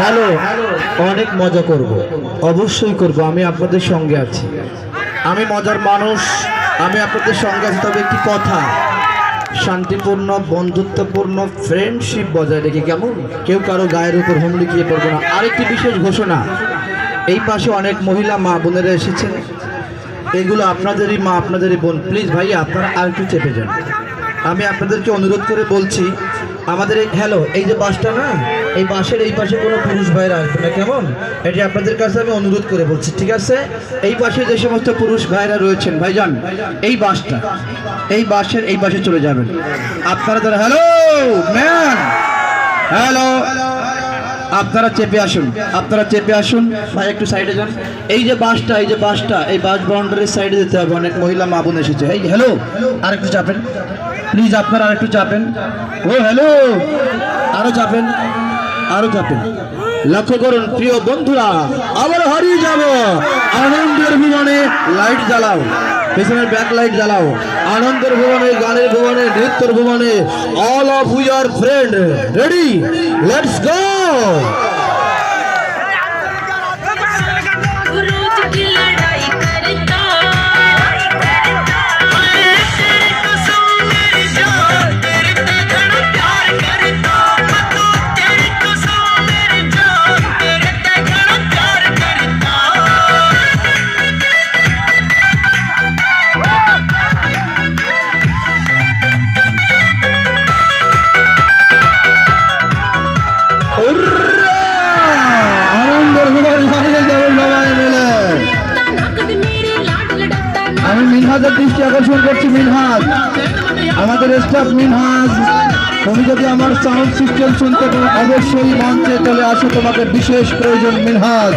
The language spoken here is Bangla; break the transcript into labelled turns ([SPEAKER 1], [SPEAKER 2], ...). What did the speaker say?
[SPEAKER 1] হ্যালো, অনেক মজা করব, অবশ্যই করব। আমি আপনাদের সঙ্গে আছি, আমি মজার মানুষ, আমি আপনাদের সঙ্গে আছি। তবে একটি কথা, শান্তিপূর্ণ বন্ধুত্বপূর্ণ ফ্রেন্ডশিপ বজায় রেখে, কেমন? কেউ কারো গায়ের উপর হুমড়ি খেয়ে পড়বে না। আরেকটি বিশেষ ঘোষণা, এই পাশে অনেক মহিলা মা বোনেরা এসেছেন, এগুলো আপনাদেরই মা, আপনাদেরই বোন। প্লিজ ভাইয়া, আপনারা আর একটু চেপে যান। আমি আপনাদেরকে অনুরোধ করে বলছি, আমাদের হ্যালো, এই যে বাসটা না, এই বাসের এই পাশে কোনো পুরুষ ভাইরা আসবে না, কেমন? এটি আপনাদের কাছে আমি অনুরোধ করে বলছি, ঠিক আছে? এই পাশে যে সমস্ত পুরুষ ভাইরা রয়েছেন, ভাইজান, এই বাসটা, এই বাসের এই পাশে চলে যাবেন আপনারা। যারা হ্যালো ম্যান, হ্যালো, আপনারা চেপে আসুন, আপনারা চেপে আসুন। ভাই একটু সাইডে যান। এই যে বাসটা, এই যে বাসটা, এই বাস বাউন্ডারির সাইডে যেতে হবে। অনেক মহিলা মা বোন এসেছে। এই হ্যালো, আরেকটু চাপেন প্লিজ, আপনারা আরেকটু চাপেন। ও হ্যালো, আরো চাপেন, আরো চাপেন। লক্ষ্য করুন প্রিয় বন্ধুরা, আবার হারিয়ে যাব আনন্দের ভুবনে। লাইট জ্বালাও, পেছনের ব্যাক লাইট জ্বালাও। আনন্দের ভুবনে, গানের ভুবনে, নৃত্যের ভুবনে, all of we are friend. Ready, let's go. আমি মিনহাজের দৃষ্টি আকর্ষণ করছি। মিনহাজ, আমাদের স্টাফ মিনহাজ, তুমি যদি আমার সাউন্ড সিস্টেম শুনতে পাও, অবশ্যই মঞ্চে চলে আসো, তোমাকে বিশেষ প্রয়োজন। মিনহাজ।